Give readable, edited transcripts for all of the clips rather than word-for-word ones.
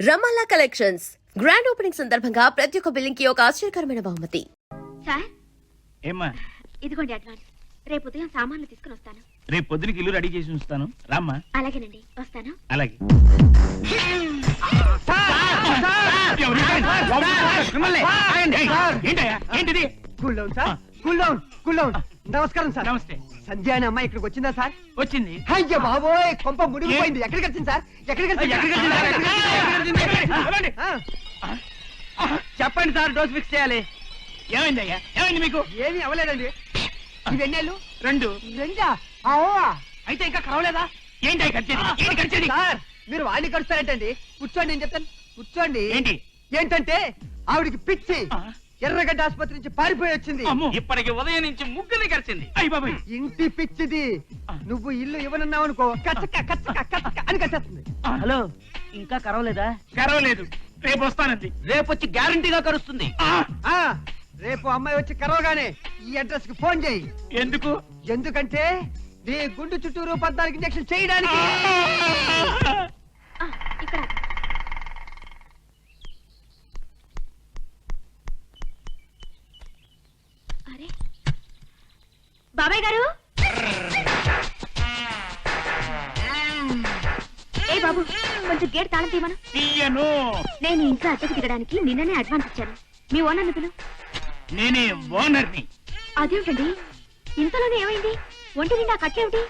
రమాలా collections grand opening సందర్భంగా ప్రతి ఒక్క బిల్లింగ్ కి ఒక ఆశ్చర్యకరమైన బహుమతి. సార్ ఏమ్మా ఇదిగోండి అడ్వాన్స్. రేపు ఉదయం సామాన్లు తీసుకుని వస్తాను. రేపు పొద్దునకి ఇల్లు రెడీ చేసి ఉంచుతాను రామ్మా. అలాగేనండి, వస్తాను. అలాగే ఏంటిది? నమస్కారం సార్. నమస్తే. సంధ్య అనే అమ్మాయి ఇక్కడికి వచ్చిందా సార్? వచ్చింది. అయ్యో బాబోయ్, కొంప మునిగిపోయింది. ఎక్కడికి వచ్చింది సార్? ఎక్కడికి చెప్పండి సార్, డోస్ ఫిక్స్ చేయాలి. ఏమైందయ్యా? ఏమైంది మీకు? ఏమీ అవ్వలేదండి. ఇవెన్నేళ్ళు? రెండు. రెండా? ఆవా. అయితే ఇంకా కరవలేదా? ఏంటి ఖర్చేది? సార్ మీరు వాడిని కలుస్తారేంటండి? కూర్చోండి, నేను చెప్తాను. కూర్చోండి. ఏంటి? ఏంటంటే ఆవిడికి పిచ్చి ఎర్రగడ్డ ఆసుపత్రి నుంచి పారిపోయి వచ్చింది. ఇప్పటికి ఉదయం నుంచి ముగ్గుని కలిసింది. అయ్యి బాబాయ్, ఇంటి పిచ్చిది. నువ్వు ఇల్లు ఇవ్వనున్నావు అనుకో, కచ్చక కచ్చక కచ్చక అని కచ్చేస్తుంది. హలో, ఇంకా కరవలేదా? కరవలేదు. రేపు వస్తానంది. రేపు వచ్చి గ్యారంటీగా కరుస్తుంది. ఆ రేపు అమ్మాయి వచ్చి కరవగానే ఈ అడ్రస్ కి ఫోన్ చేయి. ఎందుకు? ఎందుకంటే నీ గుండు చుట్టూరు 14 ఇంజక్షన్ చేయడానికి. ఇక్కడ అరే బాబాయ్ గారు. ఏ బాబు, కొంచెం గేట్ తాళం తీయమను. తీయను. నేను ఇంట్లో అద్దెకు దిగడానికి నిన్ననే అడ్వాన్స్ ఇచ్చాను. మీ ఓనర్ని పిలు. నేనే ఓనర్ని. అదేమిటండి, ఇంతలోనే ఏమైంది? ఒంటి నిండా కట్టేమిటి?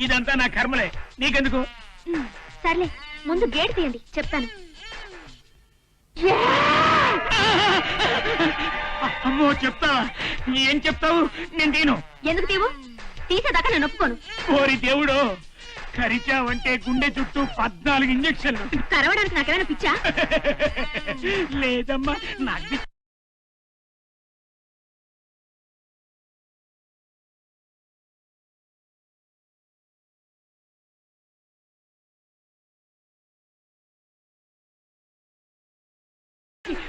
ఇదంతా నా కర్మలే, నీకెందుకు? సర్లే, ముందు గేట్ తీయండి, చెప్తాను. అమ్మో, చెప్తావా? ఏం చెప్తావు? నేను తీను. ఎందుకు తీవు? తీసేదాకా నేను ఒప్పుకోను. ఓరి దేవుడు, కరిచావంటే గుండె చుట్టూ 14 ఇంజక్షన్లు. కరవడానికి నాకేమైనా పిచ్చా? లేదమ్మా, నాకు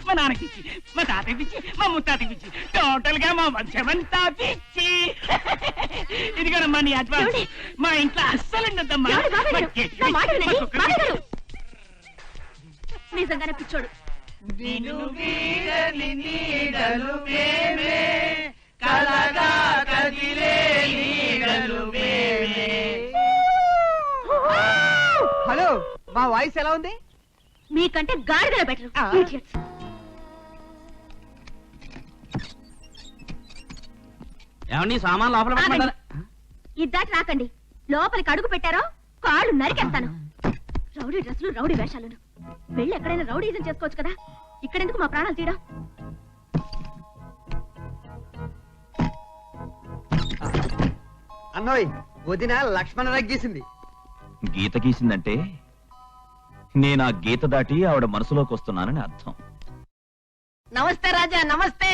మా నాన్నకి ఇచ్చి, మా తాతకి ఇచ్చి, మా ముత్తాతకి ఇచ్చి, టోటల్ గా మా వంశమంతా పిచ్చి. ఇదిగోనమ్మా నీ అడ్వాన్స్. మా ఇంట్లో అస్సలు ఉండద్దమ్మా. ఏమండి బాబాయ్ గారు, నా మాట వినండి. బాబాయ్ గారు, నిజంగానే పిచ్చోడు. హలో, మా వాయిస్ ఎలా ఉంది? మీకంటే గాడిదలే బెటర్. Idiots. ఏమండి, సామాన్ లోపల పెట్టమంటారా? ఇద్దాటి రాకండి. లోపలికి అడుగు పెట్టారో కాళ్ళు నరికేస్తాను. రౌడీ డ్రెస్సులు, రౌడీ వేషాలను. వెళ్ళి ఎక్కడైనా రౌడీజం చేసుకోవచ్చు కదా, ఇక్కడెందుకు మా ప్రాణాలు తీయడం? అన్నోయ్, వదిన లక్ష్మణ రగ్గీసింది. గీత గీసిందంటే నేను ఆ గీత దాటి ఆవిడ మనసులోకి వస్తున్నానని అర్థం. నమస్తే రాజా, నమస్తే.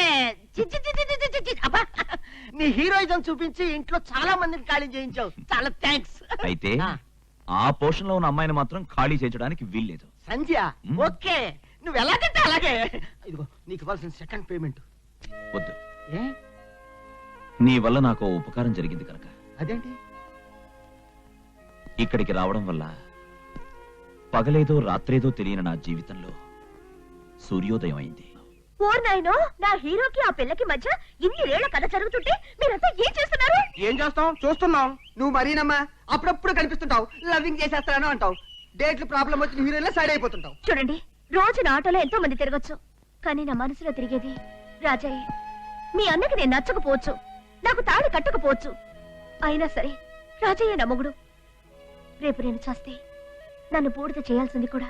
అబ్బా, నీ హీరోయిజం చూపించి ఇంట్లో చాలా మందిని ఖాళీ చేయించావు. చాలా థ్యాంక్స్. అయితే ఆ పోర్షన్ లో ఉన్న అమ్మాయిని మాత్రం ఖాళీ చేయించడానికి వీల్లేదు. సంధ్య, ఓకే, నువ్వు ఎలాగంటే అలాగే. ఇదిగో నీకు ఇవ్వాల్సిన సెకండ్ పేమెంట్. వద్దు, ఏ? నీ వల్ల నాకు ఓ ఉపకారం జరిగింది కనుక. అదేంటి? ఇక్కడికి రావడం వల్ల పగలేదో రాత్రేదో తెలియని నా జీవితంలో సూర్యోదయం అయింది. ఓర్ నాయనో, నా హీరోకి ఆ పిల్లకి మధ్య ఇన్ని రేళ్ల కథ జరుగుతుంటే మీరంతా ఏం చేస్తున్నారు? ఏం చేస్తాం? చూస్తున్నాం. నువ్వు మరీనమ్మా అప్పుడప్పుడు కనిపిస్తుంటావు, లవింగ్ చేసేస్తాను అంటావు. డేట్లు ప్రాబ్లం వచ్చిన హీరోయిన్లో సైడ్ అయిపోతుంటావు. చూడండి, రోజు నా ఆటోలో ఎంతో మంది తిరగచ్చు, కానీ నా మనసులో తిరిగేది రాజయ్య. మీ అన్నకి నేను నచ్చకపోవచ్చు, నాకు తాళి కట్టకపోవచ్చు, అయినా సరే రాజయ్య నా మొగుడు. రేపు నేను చేస్తే నన్ను బూడిద చేయాల్సింది కూడా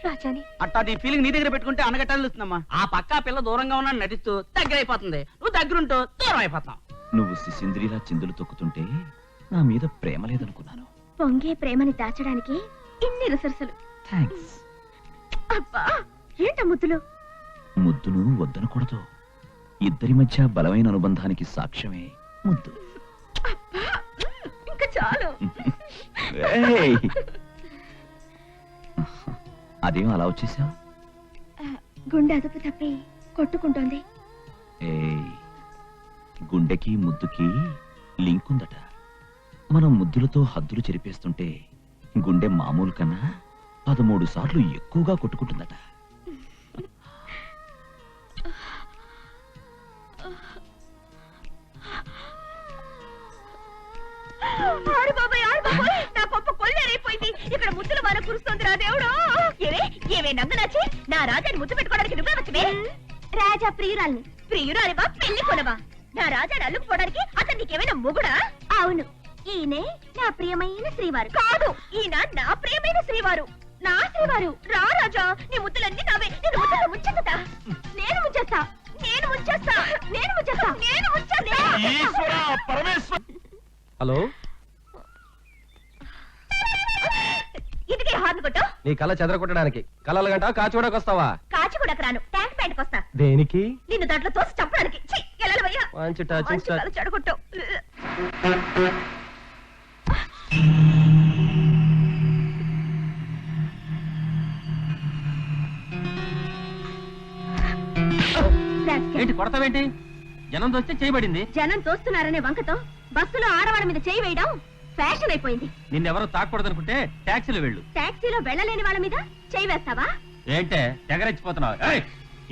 రాజాని. అట్టా నీ ఫీలింగ్ నీ దగ్గర పెట్టుకుంటే అనగట్టాలుస్తుందమ్మా. ఆ పక్క పిల్ల దూరంగా ఉన్నా నటిస్తూ దగ్గర అయిపోతుంది, నువ్వు దగ్గరుంటూ దూరం అయిపోతావు. నువ్వు శిశింద్రిలా చిందులు తొక్కుతుంటే నా మీద ప్రేమ లేదనుకున్నాను. పొంగే ప్రేమని దాచడానికి ఇన్ని రిసర్సలు. థ్యాంక్స్. అబ్బా, ఏంట ముద్దులు? ముద్దును వద్దనకూడదు. ఇద్దరి మధ్య బలమైన అనుబంధానికి సాక్ష్యమే ముద్దు. ఇంకా చాలు. ఏయ్! అదేం అలా వచ్చేసా? గుండె అదుపు తప్పి కొట్టుకుంటోంది. ఏయ్, గుండెకి ముద్దుకి లింక్ ఉందట. మనం ముద్దులతో హద్దులు చెరిపేస్తుంటే గుండె మామూలు కన్నా 13 సార్లు ఎక్కువగా కొట్టుకుంటుందట. ఆడు బాబాయ్, ఆడు బాబాయ్, నా పప్ప కొల్లేరైపోయింది. ఇక్కడ ముద్దుల వాన కురుస్తోంది రా దేవుడు. ఏవే నంగనాచి, నా రాజాని ముద్దు పెట్టుకోవడానికి నువ్వే వచ్చే రాజా ప్రియురాల్ని. ప్రియురాలివా, పెళ్లి కొనవా? నా రాజాని అల్లుకుపోవడానికి అతను నీకేమైనా మొగుడా? అవును, ఈయనే నా ప్రియమైన శ్రీవారు. కాదు, ఈయన నా ప్రియమైన శ్రీవారు. నా శ్రీవారు. రా రాజా, నీ ముద్దులన్నీ నావే. నేను ముద్దులు ముంచెత్తా, నేను ముంచేస్తా, నేను ముంచేస్తా, నేను ముంచేస్తా, నేను ముంచేస్తా. హలో, ఇదిగే హార్న్ కొట్టు. నీ కళ్ళ చెదరగొట్టడానికి కళ్ళల గంట కాచిగూడకు వస్తావా? కాచి కూడా రాను, ట్యాంక్ ప్యాంట్కి వస్తా. దేనికి? నిన్ను దాంట్లో తోసి చంపడానికి. వెళ్ళవయ్యా, మంచి టచింగ్ స్టార్. చెడగొట్టు. ఏంటి కొడతావేంటి? జనం వస్తే చేయబడింది. జనం తోస్తున్నారనే వంకతో బస్సులో ఆడవాడి మీద చేయి వేయడం ఫ్యాషన్ అయిపోయింది. నిన్నెవరూ తాకూడదనుకుంటే టాక్సీలో వెళ్ళు. టాక్సీలో వెళ్ళలేని వాళ్ళ మీద చేయి వేస్తావా? ఏంటే తెగరెచ్చిపోతున్నావు?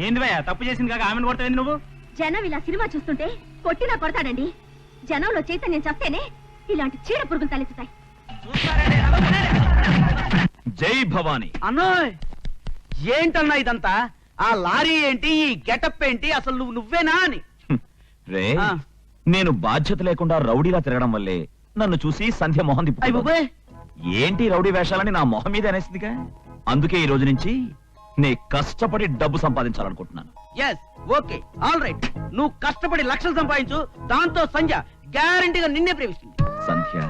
ఏంది భయ, తప్పు చేసింది కాక ఆమెను కొడతావేంది నువ్వు? జనం ఇలా సినిమా చూస్తుంటే కొట్టినా కొడతాడండి. జనంలో చైతన్యం చస్తేనే ఇలాంటి చీడ పురుగులు తలెత్తుతాయి. జై భవానీ. అన్నోయ్, ఏంటన్నా ఇదంతా? ఆ లారీ ఏంటి, ఈ గెటప్ ఏంటి? అసలు నువ్వేనా అని. రే, ఆ. నేను బాధ్యత లేకుండా రౌడీలా తిరగడం వల్లే నన్ను చూసి సంధ్య మొహం అయ్య తిప్పుకుంది. బాబోయ్, ఏంటి రౌడీ వేషాలని నా మొహం మీద అనేసిందిగా. అందుకే ఈ రోజు నుంచి నే కష్టపడి డబ్బు సంపాదించాలనుకుంటున్నాను. Yes, okay, all right. నువ్వు కష్టపడి లక్షలు సంపాదించు, దాంతో సంధ్య గ్యారంటీగా నిన్నే ప్రేమిస్తుంది. సంధ్య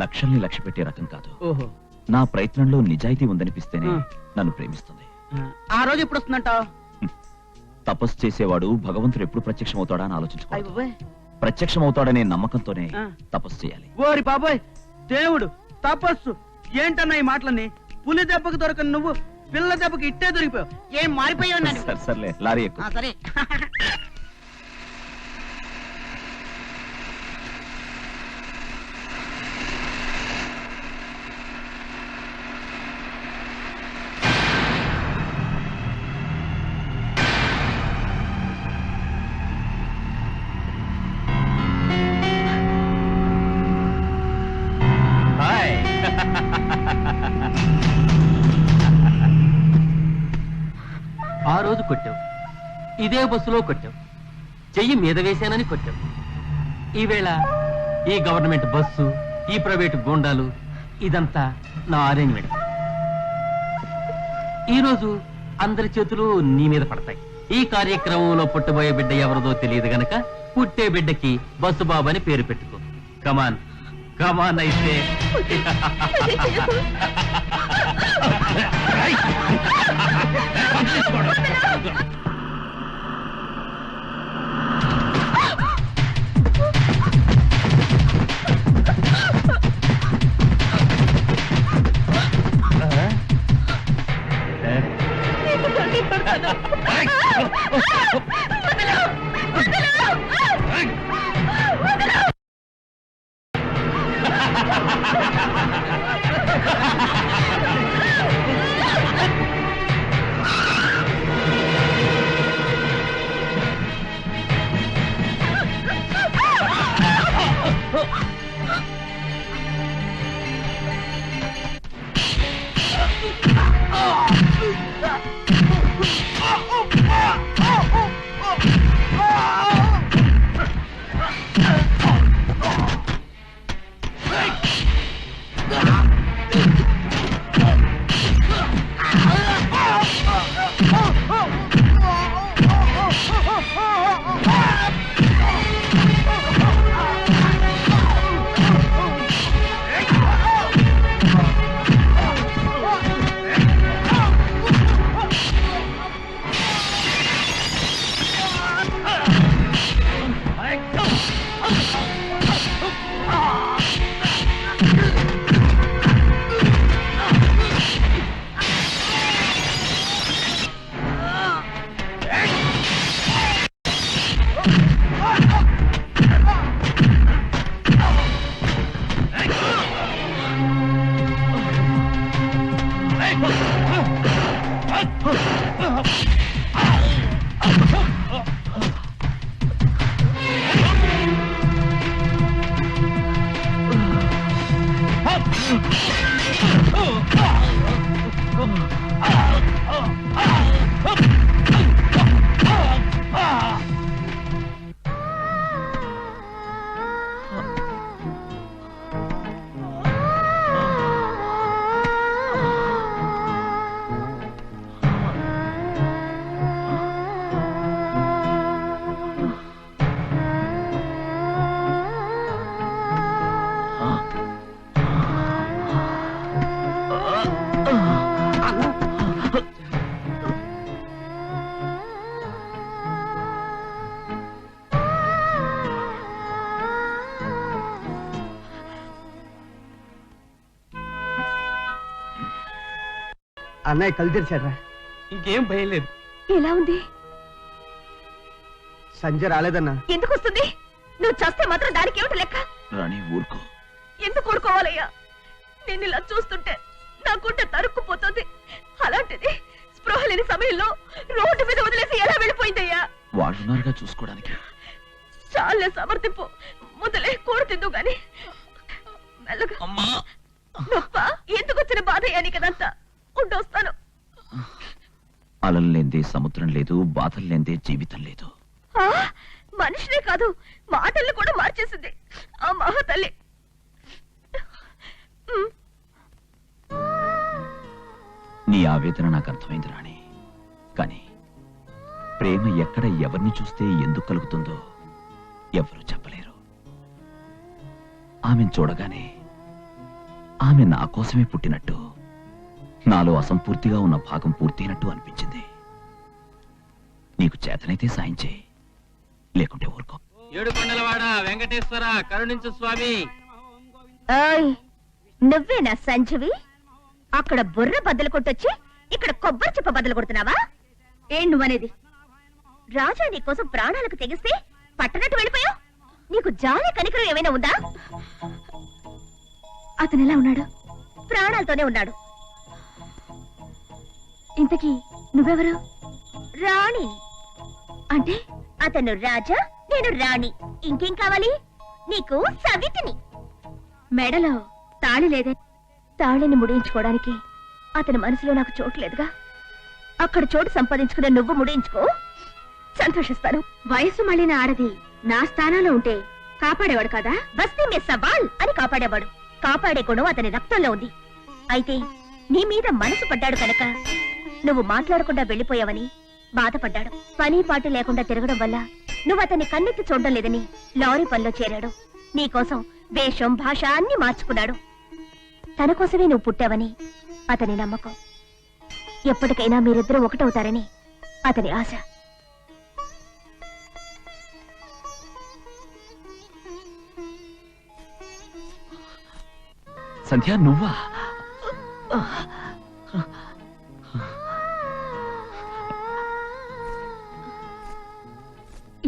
లక్షల్ని లక్ష్య పెట్టే రకం కాదు. ఓహో, నా ప్రయత్నంలో నిజాయితీ ఉందనిపిస్తేనే నన్ను ప్రేమిస్తుంది. ఆ రోజు ఎప్పుడు వస్తుందంటావు? తపస్సు చేసేవాడు భగవంతుడు ఎప్పుడు ప్రత్యక్షమవుతాడా అని అయ్య ఆలోచించుకోవాలి. బాబోయ్, ప్రత్యక్షమవుతాడనే నమ్మకంతోనే ఆ. తపస్సు చేయాలి. ఓరి బాబోయ్, దేవుడు, తపస్సు ఏంటన్నా ఈ మాటలన్నీ? పులి దెబ్బకు దొరకని నువ్వు పిల్ల దెబ్బకి ఇట్టే దొరికిపోయావు. ఏం మారిపోయావు నన్ను? సరే, సర్లే, లారీ ఎక్కు. సరే. హాయ్. ఆ రోజు కొట్టావు, ఇదే బస్సులో కొట్టావు, చెయ్యి మీద వేశానని కొట్టావు. ఈవేళ ఈ గవర్నమెంట్ బస్సు, ఈ ప్రైవేటు గూండాలు, ఇదంతా నా అరేంజ్మెంట్. ఈ రోజు అందరి చేతులు నీ మీద పడతాయి. ఈ కార్యక్రమంలో పుట్టబోయే బిడ్డ ఎవరిదో తెలియదు గనక పుట్టే బిడ్డకి బస్సు బాబు అని పేరు పెట్టుకో. కమాన్ కమాన్ అయితే. అన్నయ్య కళ్ళు తెరిచాడ్రా. ఇంకేం భయం లేదు. ఎలా ఉంది? సంజయ్ రాలేదన్నా. ఎందుకు వస్తుంది? నువ్వు చస్తే మాత్రం దానికి ఏమిటి లెక్క? రాణి ఊరుకో. ఎందుకు ఊరుకోవాలయ్యా? నేను ఇలా చూస్తుంటే నా గుండె తరుక్కుపోతుంది. అలాంటిది స్పృహ లేని సమయంలో రోడ్డు మీద వదిలేసి ఎలా వెళ్ళిపోయిందయ్యా? వాళ్ళున్నారుగా చూసుకోవడానికి. చాలే సమర్థింపు. ముదలే కూర తిందు గాని మెల్లగా. అమ్మా, నొప్ప ఎందుకు వచ్చిన బాధయ్యా నీకదంతా? ఉండొస్తాను. అలలు లేందే సముద్రం లేదు, బాధలు లేందే జీవితం లేదు. ఆ, మనిషినే కాదు మాటల్ని కూడా మార్చేసింది ఆ మహాతల్లి. నీ ఆవేదన నాకు అర్థమైంది రాణి. కానీ ప్రేమ ఎక్కడ ఎవరిని చూస్తే ఎందుకు కలుగుతుందో ఎవరు చెప్పలేరు. ఆమెను చూడగానే ఆమె నా కోసమే పుట్టినట్టు, నాలో అసంపూర్తిగా ఉన్న భాగం పూర్తయినట్టు అనిపించింది. నీకు చేతనైతే సాయం చేయి, లేకుంటే ఊరుకో. ఏడుకొండలవాడ వెంకటేశ్వర కరుణించు స్వామి. ఓయ్, నువ్వేనా సంజీవి? అక్కడ బుర్ర బద్దలు కొట్టొచ్చి ఇక్కడ కొబ్బరి చెప్ప బద్దలు కొడుతున్నావా? ఏం నువ్వనేది? రాజా నీకోసం ప్రాణాలకు తెగిస్తే పట్టనట్టు వెళ్ళిపోయావు. నీకు జాలి కనికరం ఏమైనా ఉందా? అతను ఎలా ఉన్నాడు? ప్రాణాలతోనే ఉన్నాడు. ఇంతకీ నువ్వెవరు? రాణి. అంటే అతను రాజా, నేను రాణి. ఇంకేం కావాలి నీకు? సవితిని. మెడలో తాళి లేదే? తాళిని ముడించుకోవడానికి అతని మనసులో నాకు చోటు లేదుగా. అక్కడ చోటు సంపాదించుకునే నువ్వు ముడించుకో, సంతోషిస్తాను. వయసు మళ్ళిన ఆడది నా స్థానంలో ఉంటే కాపాడేవాడు కదా? బస్తీ మే సవాల్ అని కాపాడేవాడు. కాపాడే గుణం అతని రక్తంలో ఉంది. అయితే నీ మీద మనసు పడ్డాడు కనుక నువ్వు మాట్లాడకుండా వెళ్ళిపోయావని బాధపడ్డాడు. పని పాటు లేకుండా తిరగడం వల్ల నువ్వు అతన్ని కన్నెత్తి చూడడం లేదని లారీ పనిలో చేరాడు. నీకోసం వేషం, భాష అన్ని మార్చుకున్నాడు. తన కోసమే నువ్వు పుట్టావని అతని నమ్మకం. ఎప్పటికైనా మీరిద్దరూ ఒకటవుతారని అతని ఆశ. సంధ్య, నువ్వా?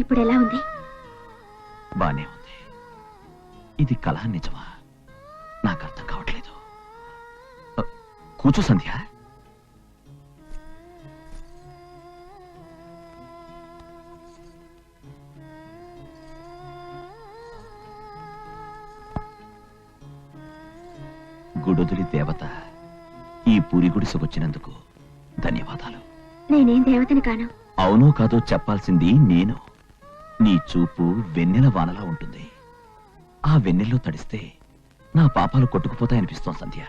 ఇప్పుడు ఎలా ఉంది? బానే ఉంది. ఇది కళ నిజమా? నాకు అర్థం కావట్లేదు. కూర్చో సంధ్య. గుడొదిలి దేవత ఈ పూరి గుడిసెకొచ్చినందుకు ధన్యవాదాలు. నేనేం దేవతని కాను. అవునో కాదో చెప్పాల్సింది నేను. నీ చూపు వెన్నెల వానలా ఉంటుంది. ఆ వెన్నెల్లో తడిస్తే నా పాపాలు కొట్టుకుపోతాయనిపిస్తోంది సంధ్య.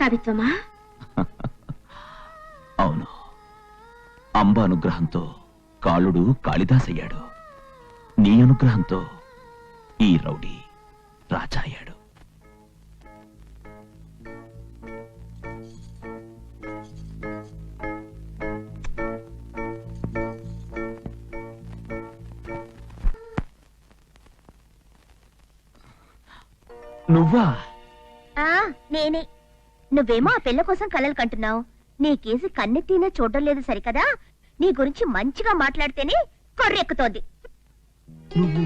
కవిత్వమా? అవును. అంబ అనుగ్రహంతో కాళుడు కాళిదాసయ్యాడు. నీ అనుగ్రహంతో ఈ రౌడీ రాజా అయ్యాడు. నువ్వా? నేనే. నువ్వేమో ఆ పిల్ల కోసం కలలు కంటున్నావు. నీ కేసి కన్నెత్తినా చూడడం లేదు సరికదా? నీ గురించి మంచిగా మాట్లాడితేనే కొర్రెక్కుతోంది. నువ్వు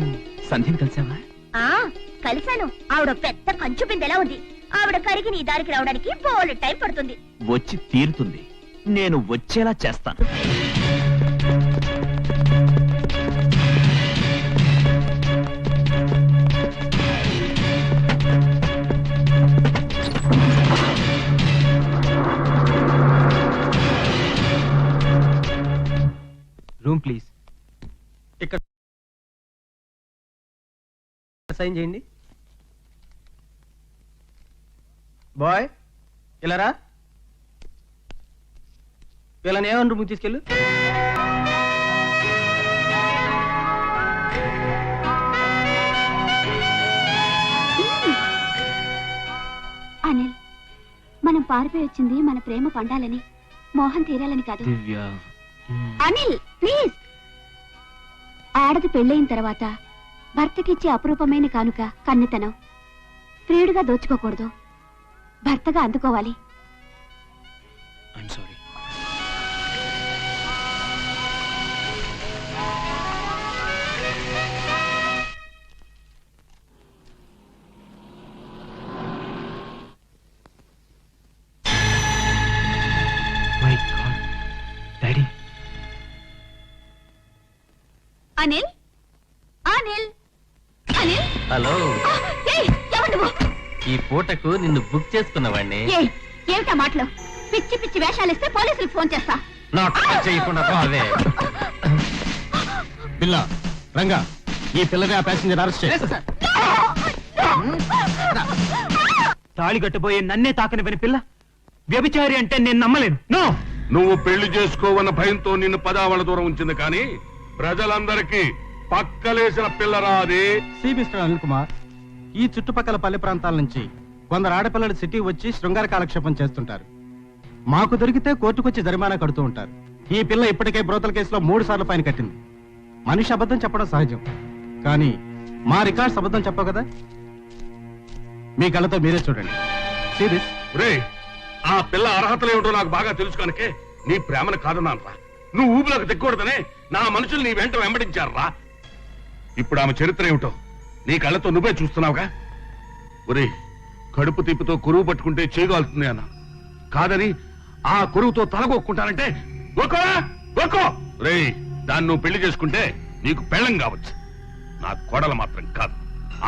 సంధ్యను కలిసావా? కలిశాను. ఆవిడ పెద్ద కంచు బిందెలా ఉంది. ఆవిడ కరిగి నీ దారికి రావడానికి బోలెడు టైం పడుతుంది. వచ్చి తీరుతుంది. నేను వచ్చేలా చేస్తాను. Room please. ఇక్కడ సైన్ చేయండి. బాయ్ ఇలా రా. వీళ్ళని ఏమని రూమ్కి తీసుకెళ్ళు. అనిల్, మనం పారిపోయి వచ్చింది మన ప్రేమ పండాలని, మోహం తీరాలని కాదు. దివ్య, అనిల్ ప్లీజ్. ఆడది పెళ్ళయిన తర్వాత భర్తకిచ్చే అపురూపమైన కానుక కన్నెతనం. ప్రియుడిగా దోచుకోకూడదు, భర్తగా అందుకోవాలి. I'm sorry. Daddy, Anil, Anil, Anil. Hello, ఏయ్, ఎవరు నువ్వు? ఈ పూటకు నిన్ను బుక్ చేసుకున్నవాడిని. ఏయ్, ఏమిటా మాటలు? పిచ్చి పిచ్చి వేషాలిస్తే పోలీసులకు ఫోన్ చేస్తా. నా టచ్ చేయకుండా రావే. పిల్ల రంగా, ఈ పిల్లని ఆ ప్యాసింజర్ అరెస్ట్ చేయి. తాళి కట్టబోయే నన్నే తాకని పిల్ల వ్యభిచారి అంటే నేను నమ్మలేను. నో, నువ్వు పెళ్లి చేసుకోవన్న భయంతో నిన్ను పదావళ దూరం ఉంచింది కానీ ప్రజలందరికీ పక్కలేసిన పిల్లరా అది. సి మిస్టర్ అనిల్ కుమార్, ఈ చుట్టుపక్కల పల్లె ప్రాంతాల నుంచి కొందరు ఆడపిల్లలు సిటీ వచ్చి శృంగార కాలక్షేపం చేస్తుంటారు. మాకు దొరికితే కోర్టుకొచ్చి జరిమానా కడుతూ ఉంటారు. ఈ పిల్ల ఇప్పటికే బ్రోతల కేసులో 3 సార్లు ఫైన్ కట్టింది. మనిషి అబద్ధం చెప్పడం సహజం, కానీ మా రికార్డ్స్ అబద్ధం చెప్పవు కదా. మీ కళ్ళతో మీరే చూడండి. See this? రే, ఆ పిల్ల అర్హతలేమిటో నాకు బాగా తెలుసు కనుకే నీ ప్రేమను కాదన్నానరా. నువ్వు ఊపిలోకి దిక్కకూడదనే నా మనుషులు నీ వెంట వెంబడించారా. ఇప్పుడు ఆమె చరిత్ర ఏమిటో నీ కళ్ళతో నువ్వే చూస్తున్నావుగా. ఒరే, కడుపు తిప్పుతో కురువు పట్టుకుంటే చేయగలుగుతుంది అన్న, కాదని ఆ కురువుతో తలగొక్కుంటానంటే ఒక్కో రే, దాన్ని నువ్వు పెళ్లి చేసుకుంటే నీకు పెళ్ళం కావచ్చు, నా కోడలు మాత్రం కాదు.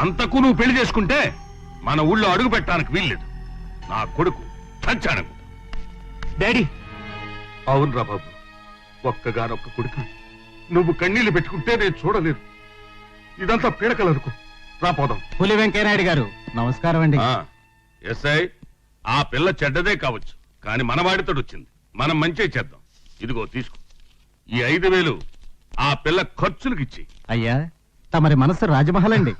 అంతకు నువ్వు పెళ్లి చేసుకుంటే మన ఊళ్ళో అడుగు పెట్టడానికి వీల్లేదు. నా కొడుకు చచ్చాను. డాడీ. అవునరా బాబు, ఒక్కగానొక్క కొడుకు నువ్వు కన్నీళ్లు పెట్టుకుంటే నేను చూడలేదు. ఇదంతా పీడకలనుకో. రాపోదాం. పులి వెంకయ్యనాయుడు గారు నమస్కారం అండి. ఎస్ఐ, ఆ పిల్ల చెడ్డదే కావచ్చు, కానీ మనవాడితో వచ్చింది. మనం మంచి చేద్దాం. ఇదిగో తీసుకో, ఈ 5,000 ఆ పిల్ల ఖర్చులకు ఇచ్చి. అయ్యా, తమరి మనసు రాజమహల్ అండి.